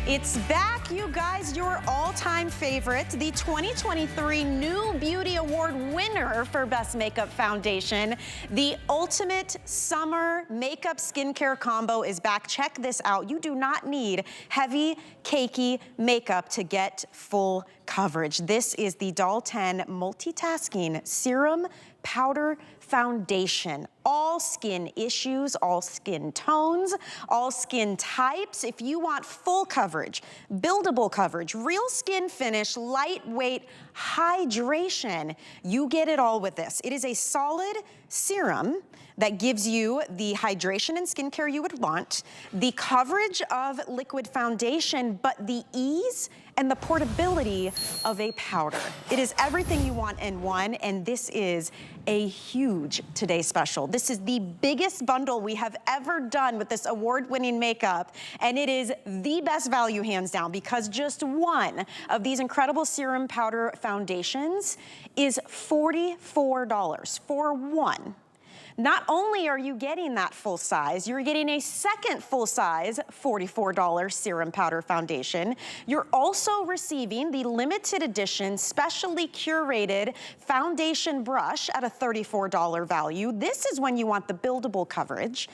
It's back, you guys, your all-time favorite, the 2023 New Beauty Award winner for Best Makeup Foundation. The ultimate summer makeup skincare combo is back. Check this out. You do not need heavy, cakey makeup to get full coverage. This is the Doll 10 Multitasking Serum Powder Foundation. All skin issues, all skin tones, all skin types. If you want full coverage, buildable coverage, real skin finish, lightweight hydration, you get it all with this. It is a solid serum that gives you the hydration and skincare you would want, the coverage of liquid foundation, but the ease and the portability of a powder. It is everything you want in one, and this is a huge Today Special. This is the biggest bundle we have ever done with this award-winning makeup, and it is the best value hands down because just one of these incredible serum powder foundations is $44 for one. Not only are you getting that full size, you're getting a second full size $44 serum powder foundation. You're also receiving the limited edition specially curated foundation brush at a $34 value. This is when you want the buildable coverage.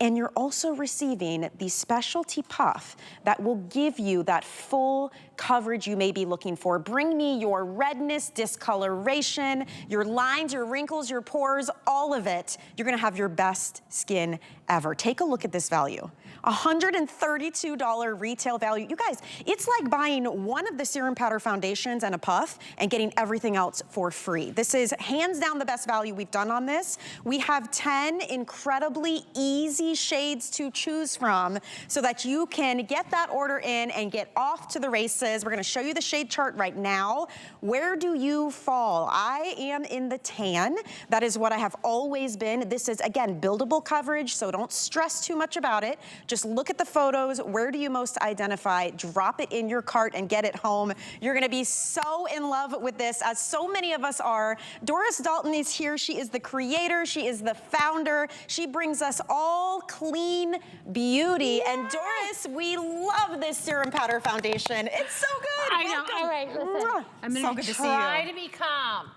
And you're also receiving the specialty puff that will give you that full coverage you may be looking for. Bring me your redness, discoloration, your lines, your wrinkles, your pores, all of it. You're gonna have your best skin ever. Take a look at this value. $132 retail value. You guys, it's like buying one of the serum powder foundations and a puff and getting everything else for free. This is hands down the best value we've done on this. We have 10 incredibly easy shades to choose from so that you can get that order in and get off to the races. We're gonna show you the shade chart right now. Where do you fall? I am in the tan. That is what I have always been. This is, again, buildable coverage, so don't stress too much about it. Just look at the photos. Where do you most identify? Drop it in your cart and get it home. You're gonna be so in love with this, as so many of us are. Doris Dalton is here. She is the creator. She is the founder. She brings us all clean beauty. Yes. And Doris, we love this serum powder foundation. It's so good. I know. All right, listen. I'm gonna try to be calm.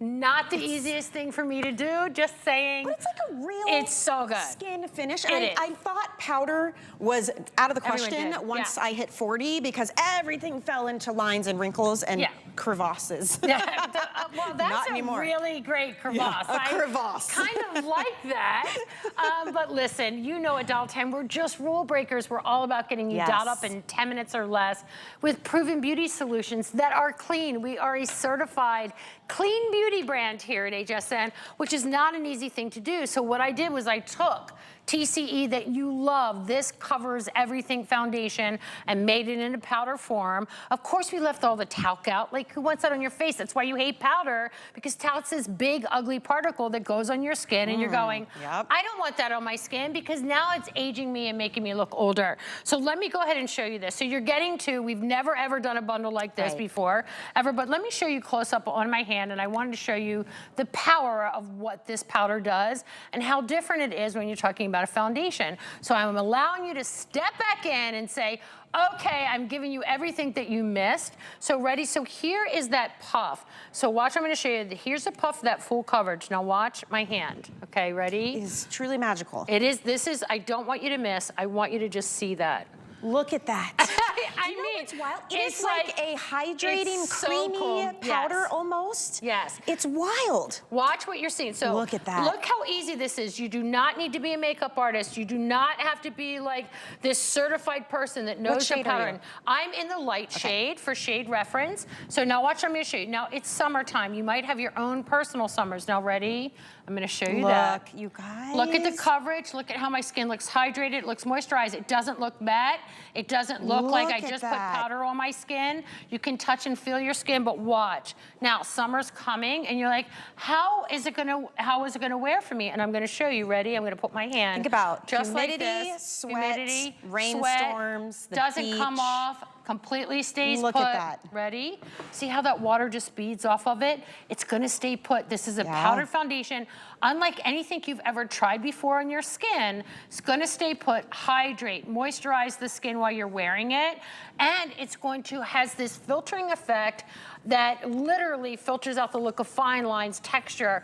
Not the easiest thing for me to do, just saying. But it's like a real it's so good. Skin finish. And I thought powder was out of the question once yeah. I hit 40 because everything fell into lines and wrinkles and crevasses. Yeah. Well, that's Not anymore. Really great crevasse. Yeah, a crevasse. I kind of like that. But listen, you know at Doll 10, we're just rule breakers. We're all about getting you dolled up in 10 minutes or less with proven beauty solutions that are clean. We are a certified clean beauty brand here at HSN, which is not an easy thing to do. So what I did was I took TCE that you love, this covers everything foundation, and made it in a powder form. Of course, we left all the talc out. Like, who wants that on your face? That's why you hate powder, because talc's this big, ugly particle that goes on your skin, and you're going, I don't want that on my skin, because now it's aging me and making me look older. So let me go ahead and show you this. So you're getting to, we've never ever done a bundle like this before, ever, but let me show you close up on my hand, and I wanted to show you the power of what this powder does and how different it is when you're talking about a foundation. So I'm allowing you to step back in and say, okay, I'm giving you everything that you missed. So ready, so here is that puff. So watch, I'm gonna show you, here's a puff, that full coverage. Now watch my hand, okay, ready? It is truly magical. It is, this is, I don't want you to miss, I want you to just see that. Look at that. I mean, it's wild. It's like a hydrating, creamy powder almost. Yes. It's wild. Watch what you're seeing. So look at that. Look how easy this is. You do not need to be a makeup artist. You do not have to be like this certified person that knows the pattern. I'm in the light shade for shade reference. So now watch, I'm gonna show you. Now it's summertime. You might have your own personal summers. Now ready? I'm gonna show you that. Look, you guys. Look at the coverage. Look at how my skin looks hydrated. It looks moisturized. It doesn't look matte. It doesn't look like I just put powder on my skin. You can touch and feel your skin, but watch. Now, summer's coming, and you're like, how is it gonna wear for me? And I'm gonna show you. Ready? I'm gonna put my hand. Think about just humidity, like this. sweat, humidity, rainstorms, sweat, doesn't come off. completely stays Look put. at that. Ready? See how that water just beads off of it? It's gonna stay put. This is a powdered foundation. Unlike anything you've ever tried before on your skin, it's gonna stay put, hydrate, moisturize the skin while you're wearing it, and it's going to has this filtering effect that literally filters out the look of fine lines, texture,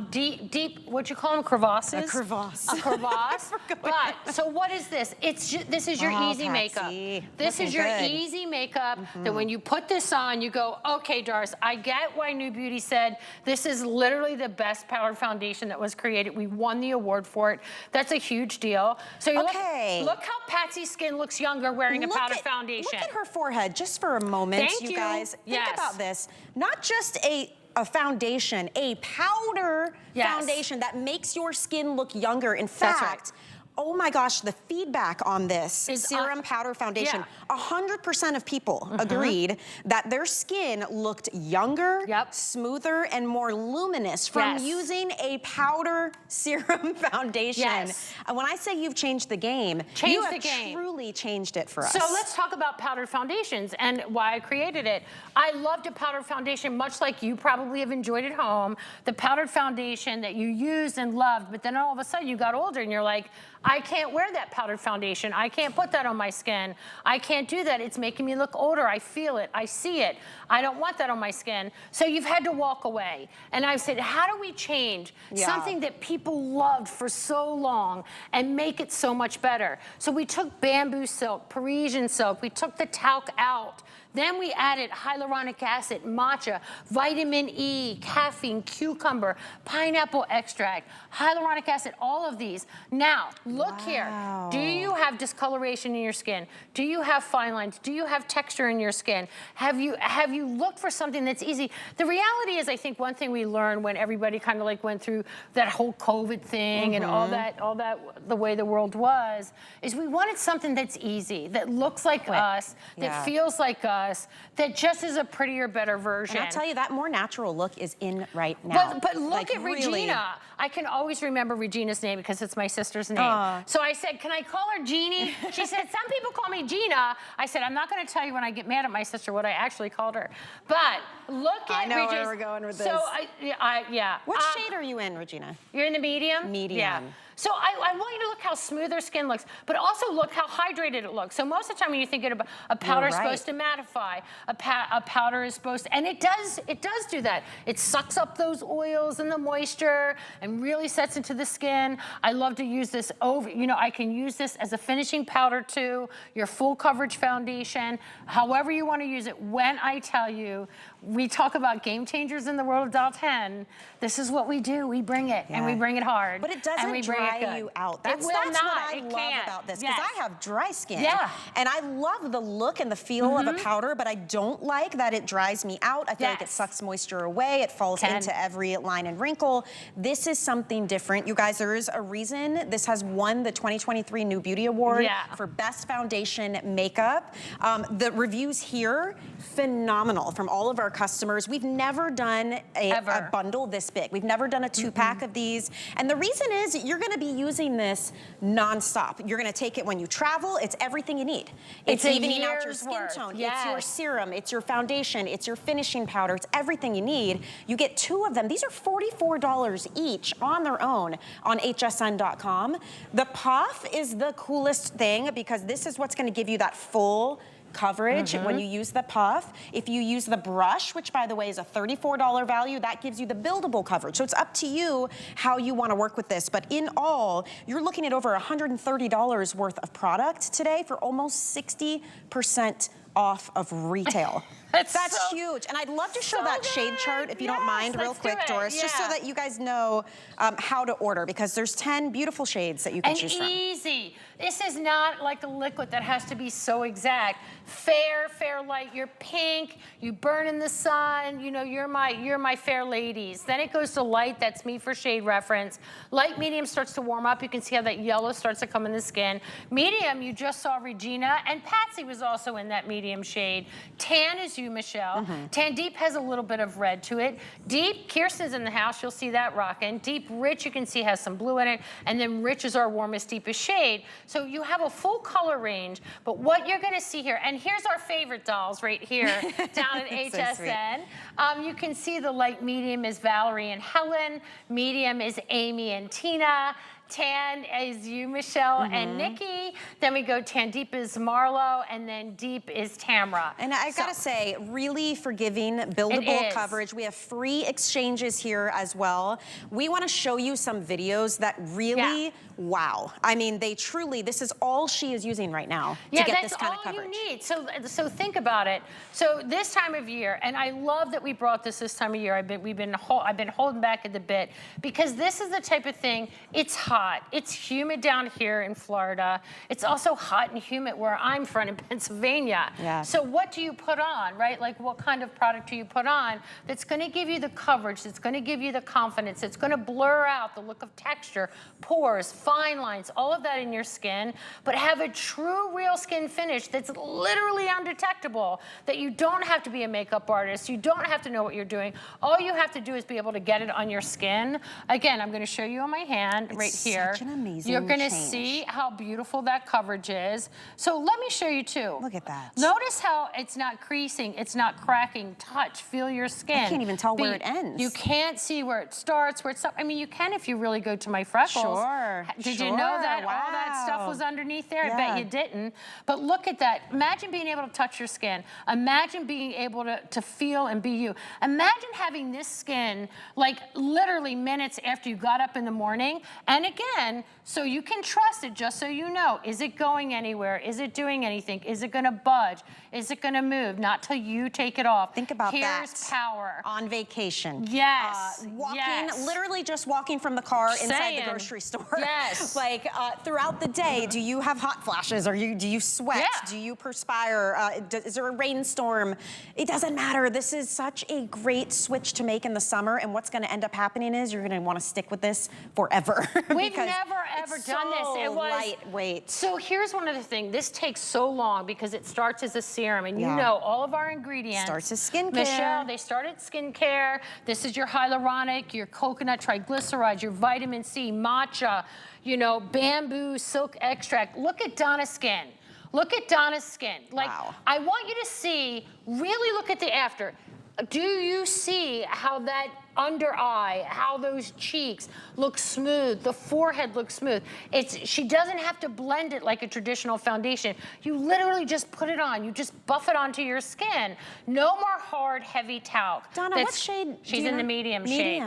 deep, what you call them, crevasses? A crevasse. A crevasse. But, so what is this? This is your easy makeup. This is your easy makeup that when you put this on, you go, okay, Doris, I get why New Beauty said this is literally the best powdered foundation that was created. We won the award for it. That's a huge deal. So you look how Patsy's skin looks younger wearing a powdered foundation. Look at her forehead just for a moment, you guys. Think about this. Not just a foundation, a powder foundation that makes your skin look younger. In fact, oh my gosh, the feedback on this serum powder foundation, 100% of people agreed that their skin looked younger, smoother, and more luminous from using a powder serum foundation. And when I say you've changed the game, you have truly changed it for us. So let's talk about powdered foundations and why I created it. I loved a powdered foundation, much like you probably have enjoyed at home, the powdered foundation that you used and loved, but then all of a sudden you got older and you're like, I can't wear that powdered foundation. I can't put that on my skin. I can't do that. It's making me look older. I feel it. I see it. I don't want that on my skin. So you've had to walk away. And I've said, how do we change something that people loved for so long and make it so much better? So we took bamboo silk, Parisian silk. We took the talc out. Then we added hyaluronic acid, matcha, vitamin E, caffeine, cucumber, pineapple extract, hyaluronic acid, all of these. Now, look here. Do you have discoloration in your skin? Do you have fine lines? Do you have texture in your skin? Have you looked for something that's easy? The reality is, I think one thing we learned when everybody kind of like went through that whole COVID thing and all that, the way the world was, is we wanted something that's easy, that looks like us, that feels like us, that just is a prettier, better version. And I'll tell you, that more natural look is in right now. But look at Regina. I can always remember Regina's name because it's my sister's name. So I said, can I call her Jeannie? She said, some people call me Gina. I said, I'm not going to tell you when I get mad at my sister what I actually called her. But look at Regina. I know where we're going with this. So What shade are you in, Regina? You're in the medium? Medium. Yeah. So I want you to look how smooth her skin looks, but also look how hydrated it looks. So most of the time when you're thinking about a powder is supposed to mattify, a powder is supposed to, and it does do that. It sucks up those oils and the moisture and really sets into the skin. I love to use this over, I can use this as a finishing powder too, your full coverage foundation, however you want to use it. When I tell you, we talk about game changers in the world of Doll 10, this is what we do. We bring it, and we bring it hard. But it doesn't dry you out. That's what I love about this, because I have dry skin. And I love the look and the feel of a powder, but I don't like that it dries me out. I feel like it sucks moisture away. It falls into every line and wrinkle. This is something different. You guys, there is a reason this has won the 2023 New Beauty Award for Best Foundation Makeup. The reviews here, phenomenal from all of our customers. We've never done a bundle this big. We've never done a 2-pack of these. And the reason is you're gonna be using this nonstop. You're gonna take it when you travel. It's everything you need. It's evening out your skin tone. It's your serum, it's your foundation, it's your finishing powder, it's everything you need. You get 2 of them. These are $44 each on their own on hsn.com. The puff is the coolest thing because this is what's gonna give you that full coverage when you use the puff. If you use the brush, which by the way is a $34 value, that gives you the buildable coverage. So it's up to you how you want to work with this. But in all, you're looking at over $130 worth of product today for almost 60% off of retail. That's huge. And I'd love to show that shade chart, if you don't mind, real quick, Doris, just so that you guys know how to order, because there's 10 beautiful shades that you can choose from. Easy. This is not like a liquid that has to be so exact. Fair, fair light. You're pink. You burn in the sun. You're my fair ladies. Then it goes to light. That's me for shade reference. Light, medium starts to warm up. You can see how that yellow starts to come in the skin. Medium, you just saw Regina, and Patsy was also in that medium. medium shade. Tan is you, Michelle. Tan Deep has a little bit of red to it. Deep, Kirsten's in the house, you'll see that rocking. Deep Rich, you can see has some blue in it, and then Rich is our warmest, deepest shade. So you have a full color range, but what you're gonna see here, and here's our favorite dolls right here down at HSN. You can see the light medium is Valerie and Helen, medium is Amy and Tina, tan is you, Michelle, and Nikki. Then we go tan deep is Marlo, and then deep is Tamra. And I gotta say, really forgiving, buildable coverage. We have free exchanges here as well. We wanna show you some videos that really, wow. I mean, they truly, this is all she is using right now to get this kind of coverage. Yeah, that's all you need. So think about it. So this time of year, and I love that we brought this time of year. I've been holding back at the bit, because this is the type of thing, it's hot. It's humid down here in Florida. It's also hot and humid where I'm from in Pennsylvania. Yeah. So what do you put on, right? Like, what kind of product do you put on that's gonna give you the coverage, that's gonna give you the confidence, that's gonna blur out the look of texture, pores, fine lines, all of that in your skin, but have a true real skin finish that's literally undetectable, that you don't have to be a makeup artist, you don't have to know what you're doing. All you have to do is be able to get it on your skin. Again, I'm gonna show you on my hand right here. Such an amazing You're gonna change. see how beautiful that coverage is. So let me show you too. Look at that. Notice how it's not creasing, it's not cracking. Touch, feel your skin. I can't even tell where it ends. You can't see where it starts, where it stops. I mean, you can if you really go to my freckles. Sure. Did you know that all that stuff was underneath there? I bet you didn't. But look at that. Imagine being able to touch your skin. Imagine being able to feel and be you. Imagine having this skin like literally minutes after you got up in the morning. And again, so you can trust it, just so you know, is it going anywhere? Is it doing anything? Is it gonna budge? Is it gonna move? Not till you take it off. Think about that. Here's power. On vacation. Yes. Literally just walking from the car inside the grocery store. Yes. Like throughout the day, do you have hot flashes? Do you sweat? Yeah. Do you perspire? Is there a rainstorm? It doesn't matter. This is such a great switch to make in the summer, and what's gonna end up happening is you're gonna wanna stick with this forever. We've never ever done this. It was lightweight. So here's one of the things. This takes so long because it starts as a serum, and you know all of our ingredients. Starts as skincare. Michelle, they started skincare. This is your hyaluronic, your coconut triglycerides, your vitamin C, matcha, you know, bamboo silk extract. Look at Donna's skin. Look at Donna's skin. Like, I want you to see, really look at the after. Do you see how that under eye, how those cheeks look smooth, the forehead looks smooth? She doesn't have to blend it like a traditional foundation. You literally just put it on. You just buff it onto your skin. No more hard, heavy talc. Donna, what shade? She's in the medium shade.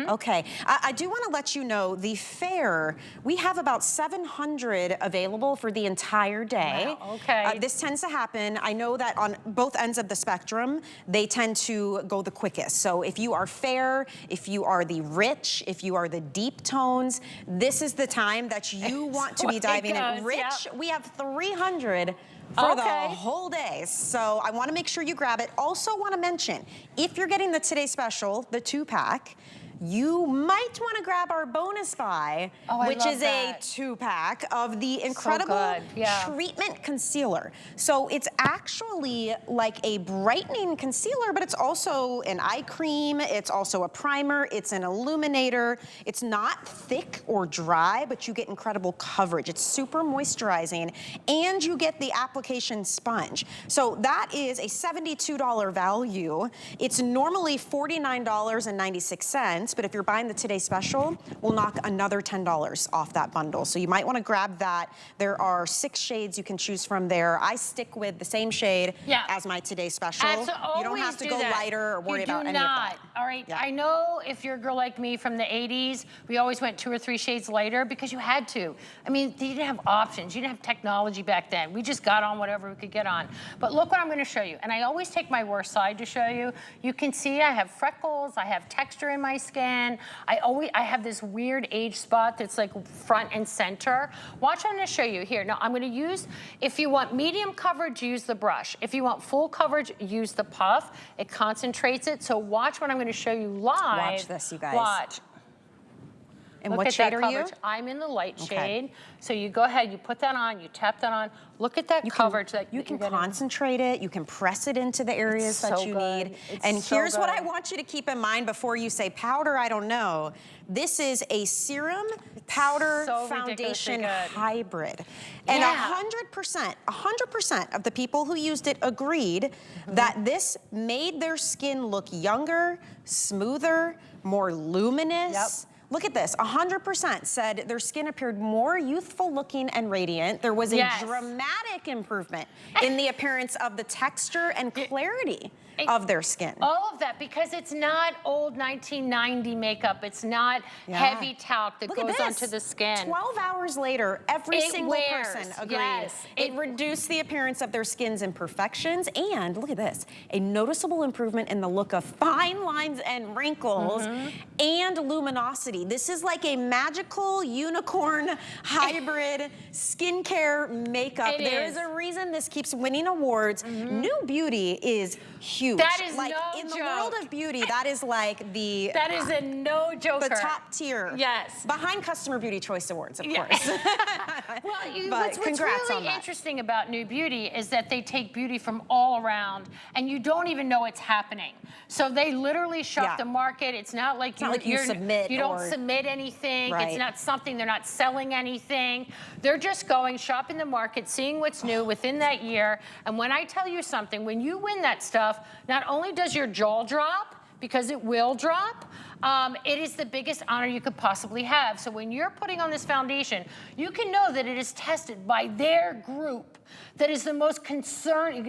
Okay. I do want to let you know, the fair, we have about 700 available for the entire day. Wow, okay. This tends to happen. I know that on both ends of the spectrum, they tend to go the quickest. So if you are fair, if you are the rich, if you are the deep tones, this is the time that you want to be diving in. Rich, we have 300 for the whole day. So I want to make sure you grab it. Also want to mention, if you're getting the Today Special, the 2-pack, you might want to grab our bonus buy, which is a 2-pack of the incredible treatment concealer. So it's actually like a brightening concealer, but it's also an eye cream. It's also a primer. It's an illuminator. It's not thick or dry, but you get incredible coverage. It's super moisturizing, and you get the application sponge. So that is a $72 value. It's normally $49.96. But if you're buying the Today Special, we'll knock another $10 off that bundle. So you might want to grab that. There are 6 shades you can choose from there. I stick with the same shade as my Today Special. You don't have to go lighter or worry about any of that. All right. I know if you're a girl like me from the 80s, we always went 2 or 3 shades lighter because you had to. I mean, you didn't have options. You didn't have technology back then. We just got on whatever we could get on. But look what I'm going to show you. And I always take my worst side to show you. You can see I have freckles. I have texture in my skin. I have this weird age spot that's like front and center. Watch, I'm gonna show you here. Now I'm gonna use, if you want medium coverage, use the brush. If you want full coverage, use the puff. It concentrates it. So watch what I'm gonna show you live. Watch this, you guys. Watch. And Look what at shade that are you? coverage. I'm in the light Okay. shade. So you go ahead, you put that on, you tap that on. Look at that coverage that you can you're getting. concentrate it. You can press it into the areas that you need. And here's what I want you to keep in mind before you say powder, I don't know. This is a serum powder foundation hybrid. And 100% of the people who used it agreed that this made their skin look younger, smoother, more luminous. Look at this, 100% said their skin appeared more youthful looking and radiant. There was a dramatic improvement in the appearance of the texture and clarity of their skin. All of that, because it's not old 1990 makeup. It's not heavy talc that goes onto the skin. 12 hours later, every single person agreed. It reduced the appearance of their skin's imperfections, and look at this, a noticeable improvement in the look of fine lines and wrinkles and luminosity. This is like a magical unicorn hybrid skincare makeup. There is a reason this keeps winning awards. New Beauty is huge. That is like no in the joke. World of beauty, that is like the that is a no joker. The top tier. Yes. Behind Customer Beauty Choice Awards, of course. Well, but what's really interesting about New Beauty is that they take beauty from all around, and you don't even know it's happening. So they literally shop the market. It's not like you submit. You don't submit anything. It's not something. They're not selling anything. They're just going shopping the market, seeing what's new within that year. And when I tell you something, when you win that stuff, not only does your jaw drop, because it will drop, it is the biggest honor you could possibly have. So when you're putting on this foundation, you can know that it is tested by their group that is the most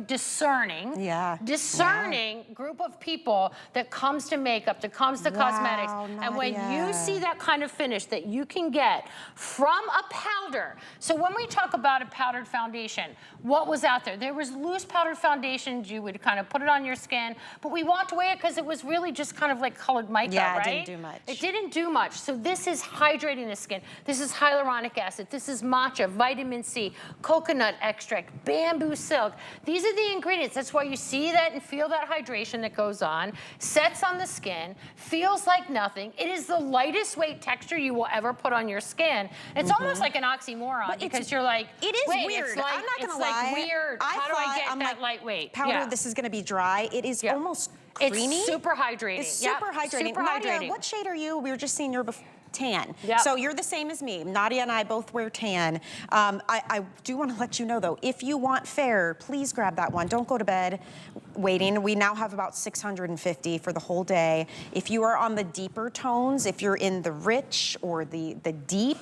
discerning group of people that comes to makeup, that comes to cosmetics. And when you see that kind of finish that you can get from a powder. So when we talk about a powdered foundation, what was out there? There was loose powdered foundations. You would kind of put it on your skin, but we walked away because it was really just kind of like colored mica, right? It didn't do much. It didn't do much. So this is hydrating the skin. This is hyaluronic acid. This is matcha, vitamin C, coconut extract, bamboo silk. These are the ingredients. That's why you see that and feel that hydration that goes on, sets on the skin, feels like nothing. It is the lightest weight texture you will ever put on your skin. It's almost like an oxymoron because you're like, it is weird. It's like, I'm not gonna lie. Like weird. How do I get that lightweight? Powder, this is gonna be dry. It is almost creamy. It's super hydrating. It's super hydrating. Super hydrating. What shade are you? We were just seeing your tan. So you're the same as me. Nadia and I both wear tan. I do want to let you know though, if you want fair, please grab that one. Don't go to bed waiting. We now have about 650 for the whole day. If you are on the deeper tones, if you're in the rich or the deep,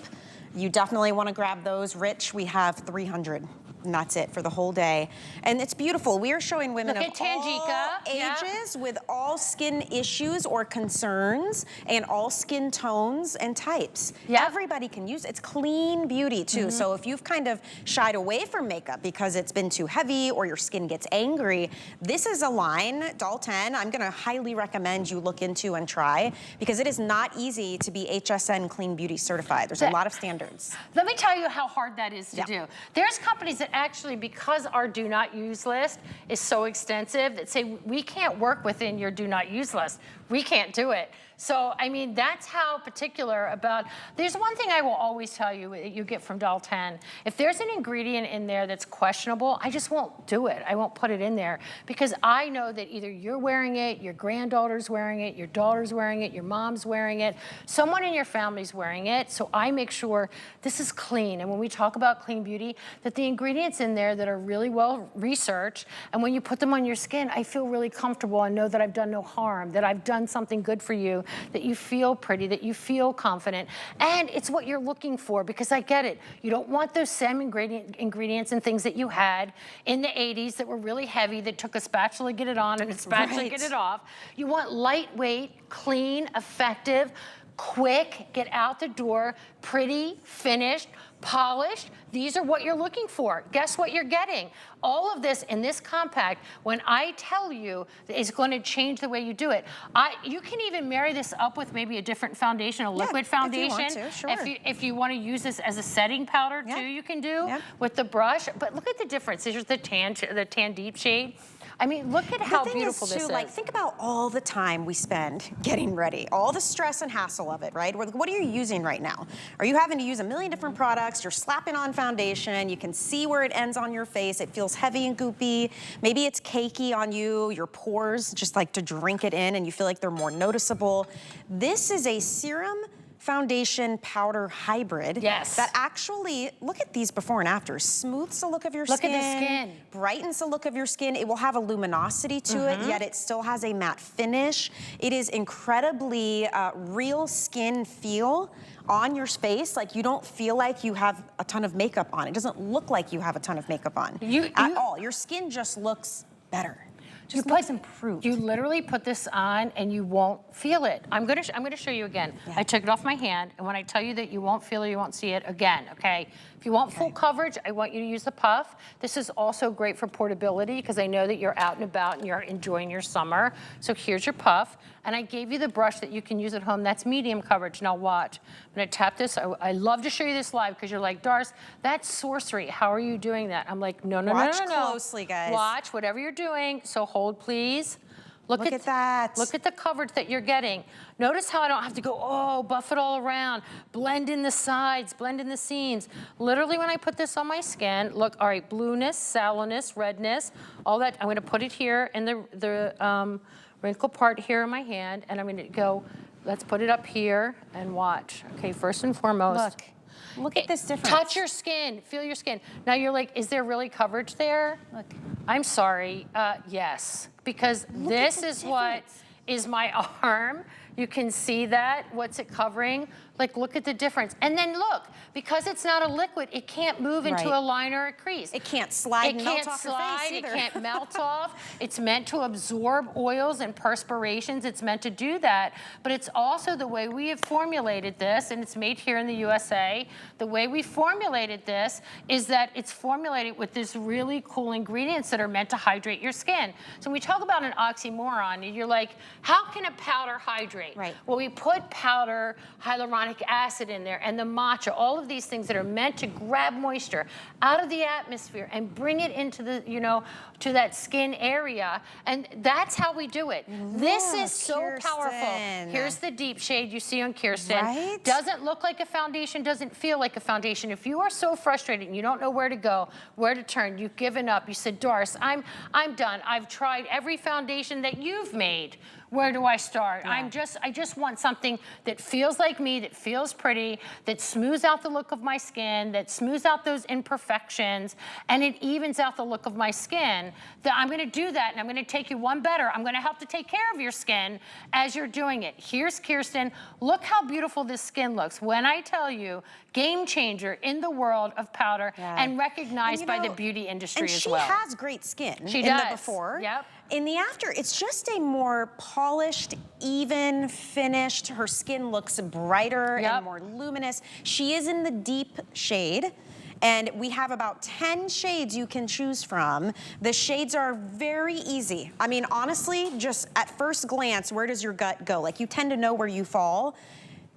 you definitely want to grab those. Rich, we have 300. And that's it for the whole day. And it's beautiful. We are showing women of all ages with all skin issues or concerns and all skin tones and types. Everybody can use it. It's clean beauty too. So if you've kind of shied away from makeup because it's been too heavy or your skin gets angry, this is a line, Doll 10, I'm gonna highly recommend you look into and try because it is not easy to be HSN Clean Beauty certified. There's a lot of standards. Let me tell you how hard that is to do. There's companies that actually, because our do not use list is so extensive, that say we can't work within your do not use list. We can't do it. So, I mean, that's how particular about, there's one thing I will always tell you that you get from Doll 10. If there's an ingredient in there that's questionable, I just won't do it. I won't put it in there because I know that either you're wearing it, your granddaughter's wearing it, your daughter's wearing it, your mom's wearing it, someone in your family's wearing it. So I make sure this is clean. And when we talk about clean beauty, that the ingredients in there that are really well researched, and when you put them on your skin, I feel really comfortable and know that I've done no harm, that I've done something good for you, that you feel pretty, that you feel confident, and it's what you're looking for because I get it. You don't want those same ingredients and things that you had in the 80s that were really heavy, that took a spatula to get it on and a spatula to get it off. You want lightweight, clean, effective, quick, get out the door, pretty, finished, polished. These are what you're looking for. Guess what you're getting? All of this in this compact, when I tell you, is going to change the way you do it. You can even marry this up with maybe a different foundation, a liquid foundation. If you want to, sure. If you want to use this as a setting powder too, you can do with the brush. But look at the difference. Here's the tan deep shade. I mean, look at how beautiful this is. Like, think about all the time we spend getting ready, all the stress and hassle of it, right? What are you using right now? Are you having to use a million different products? You're slapping on foundation. You can see where it ends on your face. It feels heavy and goopy. Maybe it's cakey on you. Your pores just like to drink it in and you feel like they're more noticeable. This is a serum foundation powder hybrid. Yes. That actually, look at these before and afters, smooths the look of your skin. Look at the skin. Brightens the look of your skin. It will have a luminosity to it, yet it still has a matte finish. It is incredibly real skin feel on your face. Like, you don't feel like you have a ton of makeup on. It doesn't look like you have a ton of makeup on at all. Your skin just looks better. Just looks improved. You literally put this on and you won't feel it. I'm gonna show you again. Yeah. I took it off my hand, and when I tell you that you won't feel it, you won't see it again, okay? If you want full coverage, I want you to use the puff. This is also great for portability because I know that you're out and about and you're enjoying your summer. So here's your puff. And I gave you the brush that you can use at home. That's medium coverage. Now watch. I'm gonna tap this. I love to show you this live because you're like, Darce, that's sorcery. How are you doing that? I'm like, no. Watch closely, guys. Watch whatever you're doing. So hold, please. Look at that. Look at the coverage that you're getting. Notice how I don't have to go, buff it all around, blend in the sides, blend in the seams. Literally when I put this on my skin, look, all right, blueness, sallowness, redness, all that. I'm gonna put it here in the wrinkle part here in my hand, and I'm gonna go, let's put it up here and watch. Okay, first and foremost. Look at this difference. Touch your skin, feel your skin. Now you're like, is there really coverage there? Look. I'm sorry, yes. Because this is what is my arm. You can see that, what's it covering? Like, look at the difference. And then look, because it's not a liquid, it can't move into a line or a crease. It can't slide and melt off your face either. It can't melt off. It's meant to absorb oils and perspirations. It's meant to do that. But it's also the way we have formulated this, and it's made here in the USA. The way we formulated this is that it's formulated with this really cool ingredients that are meant to hydrate your skin. So when we talk about an oxymoron, you're like, how can a powder hydrate? Right. Well, we put powder, hyaluronic acid in there, and the matcha, all of these things that are meant to grab moisture out of the atmosphere and bring it into the, to that skin area. And that's how we do it. This is so powerful. Here's the deep shade you see on Kirsten. Right? Doesn't look like a foundation, doesn't feel like a foundation. If you are so frustrated and you don't know where to go, where to turn, you've given up, you said, Darce, I'm done. I've tried every foundation that you've made. Where do I start? Yeah. I just want something that feels like me, that feels pretty, that smooths out the look of my skin, that smooths out those imperfections, and it evens out the look of my skin. That I'm gonna do that, and I'm gonna take you one better. I'm gonna help to take care of your skin as you're doing it. Here's Kirsten. Look how beautiful this skin looks. When I tell you, game changer in the world of powder and recognized by the beauty industry as well. And she has great skin in the before. Yep. In the after, it's just a more polished, even finished. Her skin looks brighter and more luminous. She is in the deep shade. And we have about 10 shades you can choose from. The shades are very easy. I mean, honestly, just at first glance, where does your gut go? Like, you tend to know where you fall.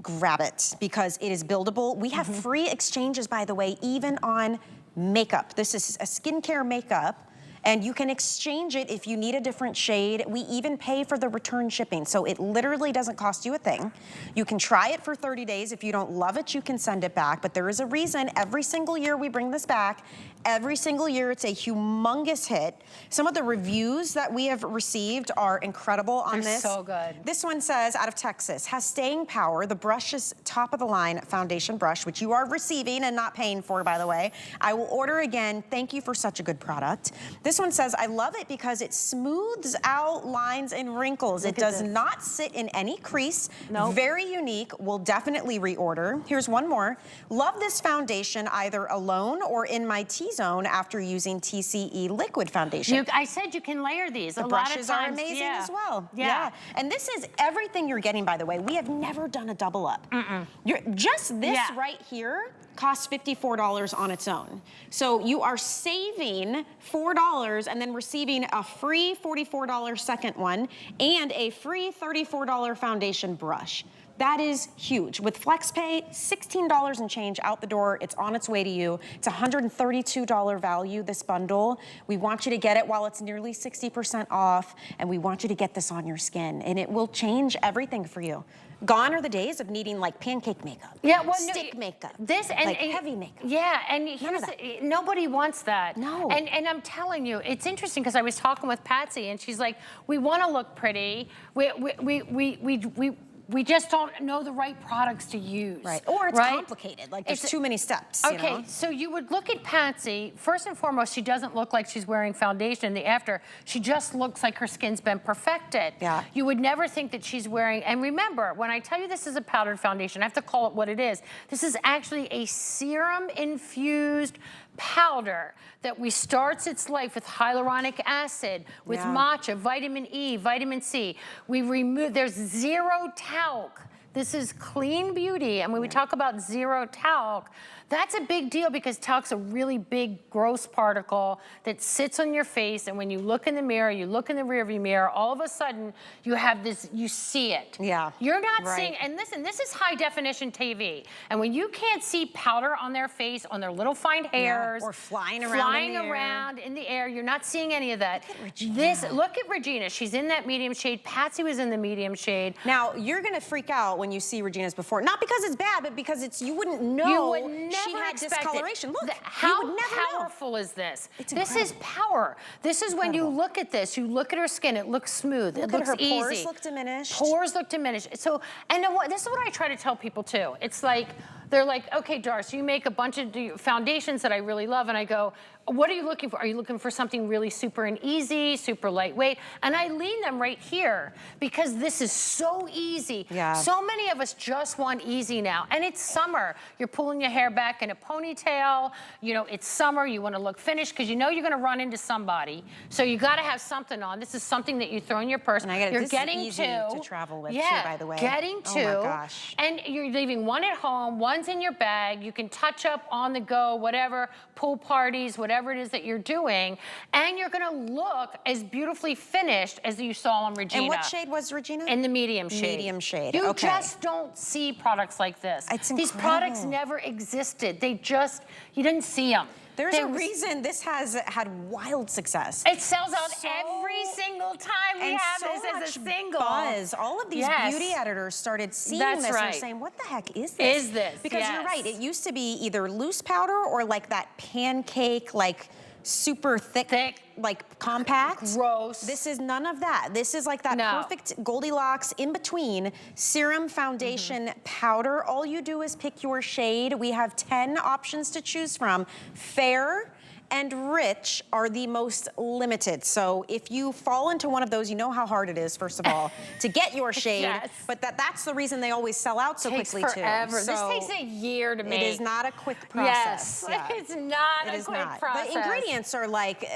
Grab it, because it is buildable. We have free exchanges, by the way, even on makeup. This is a skincare makeup. And you can exchange it if you need a different shade. We even pay for the return shipping, so it literally doesn't cost you a thing. You can try it for 30 days. If you don't love it, you can send it back. But there is a reason every single year we bring this back. Every single year it's a humongous hit. Some of the reviews that we have received are incredible on this. They're so good. This one says, out of Texas, has staying power. The brush is top of the line foundation brush, which you are receiving and not paying for, by the way. I will order again. Thank you for such a good product. This one says, I love it because it smooths out lines and wrinkles. It does not sit in any crease. Nope. Very unique. We'll definitely reorder. Here's one more. Love this foundation either alone or in my T-zone after using TCE liquid foundation. I said you can layer these. The brushes are amazing as well. Yeah. And this is everything you're getting, by the way. We have never done a double up. Just this right here costs $54 on its own. So you are saving $4 and then receiving a free $44 second one and a free $34 foundation brush. That is huge. With FlexPay, $16 and change out the door. It's on its way to you. It's $132 value, this bundle. We want you to get it while it's nearly 60% off, and we want you to get this on your skin, and it will change everything for you. Gone are the days of needing like pancake makeup, stick makeup, heavy makeup. Yeah, and nobody wants that. No. And I'm telling you, it's interesting because I was talking with Patsy, and she's like, we want to look pretty. We just don't know the right products to use. Right, or it's complicated, like there's too many steps, you know? So you would look at Patsy, first and foremost, she doesn't look like she's wearing foundation in the after. She just looks like her skin's been perfected. Yeah. You would never think that she's wearing, and remember, when I tell you this is a powdered foundation, I have to call it what it is. This is actually a serum-infused powder that starts its life with hyaluronic acid, with matcha, vitamin E, vitamin C. There's zero talc. This is clean beauty, and when we talk about zero talc, that's a big deal because talc's a really big, gross particle that sits on your face, and when you look in the mirror, you look in the rearview mirror, all of a sudden, you have this, you see it. Yeah. You're not seeing, and listen, this is high definition TV, and when you can't see powder on their face, on their little fine hairs, or flying around in the air, you're not seeing any of that. Look at Regina, she's in that medium shade. Patsy was in the medium shade. Now, you're gonna freak out when you see Regina's before, not because it's bad, but because you wouldn't know she had discoloration. Look, how powerful is this? This is power. This is when you look at this, you look at her skin, it looks smooth, it looks easy. Pores look diminished. Pores look diminished. So, and this is what I try to tell people too. It's like, they're like, okay, Darcy, you make a bunch of foundations that I really love, and I go, what are you looking for? Are you looking for something really super and easy, super lightweight? And I lean them right here because this is so easy. Yeah. So many of us just want easy now. And it's summer. You're pulling your hair back in a ponytail. You know, it's summer. You want to look finished because you know you're going to run into somebody. So you got to have something on. This is something that you throw in your purse. And I get it. You're This getting is easy to travel with too, by the way. Getting to. Oh my gosh. And you're leaving one at home, one's in your bag. You can touch up on the go, whatever, pool parties, whatever it is that you're doing, and you're gonna look as beautifully finished as you saw on Regina. And what shade was Regina? In the medium shade. Medium shade, You just don't see products like this. It's These products never existed. You didn't see them. There's a reason this has had wild success. It sells out every single time we have this as a single. Buzz. All of these beauty editors started seeing this and saying, what the heck is this? Because you're right, it used to be either loose powder or like that pancake, like super thick, like compact. Gross. This is none of that. This is like that perfect Goldilocks in between serum foundation powder. All you do is pick your shade. We have 10 options to choose from. Fair and rich are the most limited. So if you fall into one of those, you know how hard it is, first of all, to get your shade. But that's the reason they always sell out so quickly too. Forever. This takes a year to make. It is not a quick process. It's not a quick process. The ingredients are like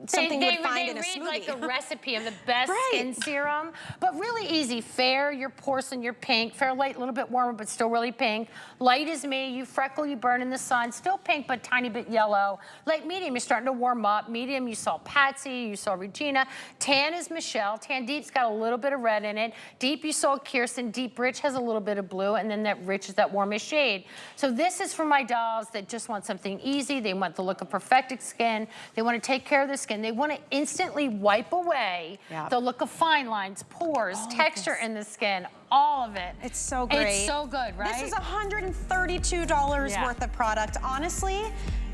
something you would find in a smoothie. They read like a recipe of the best skin serum, but really easy. Fair, your porcelain, your pink. Fair, light, a little bit warmer, but still really pink. Light is me, you freckle, you burn in the sun. Still pink, but tiny bit yellow. Light, medium, you're starting to warm up. Medium, you saw Patsy, you saw Regina. Tan is Michelle. Tan Deep's got a little bit of red in it. Deep, you saw Kirsten. Deep Rich has a little bit of blue, and then that Rich is that warmest shade. So this is for my dolls that just want something easy. They want the look of perfected skin. They want to take care of their skin. They want to instantly wipe away the look of fine lines, pores, texture in the skin, all of it. It's so great. It's so good, right? This is $132 worth of product. Honestly,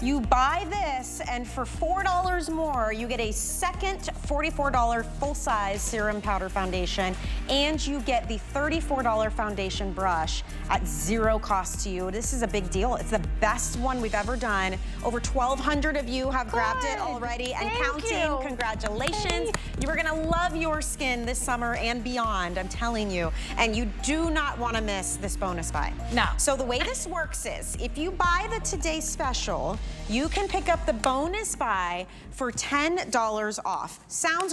you buy this, and for $4 more, you get a second $44 full-size serum powder foundation, and you get the $34 foundation brush at zero cost to you. This is a big deal. It's the best one we've ever done. Over 1,200 of you have grabbed it already and counting. Congratulations. You are gonna love your skin this summer and beyond, I'm telling you. And you do not wanna miss this bonus buy. No. So the way this works is, if you buy the Today Special, you can pick up the bonus buy for $10 off. Sounds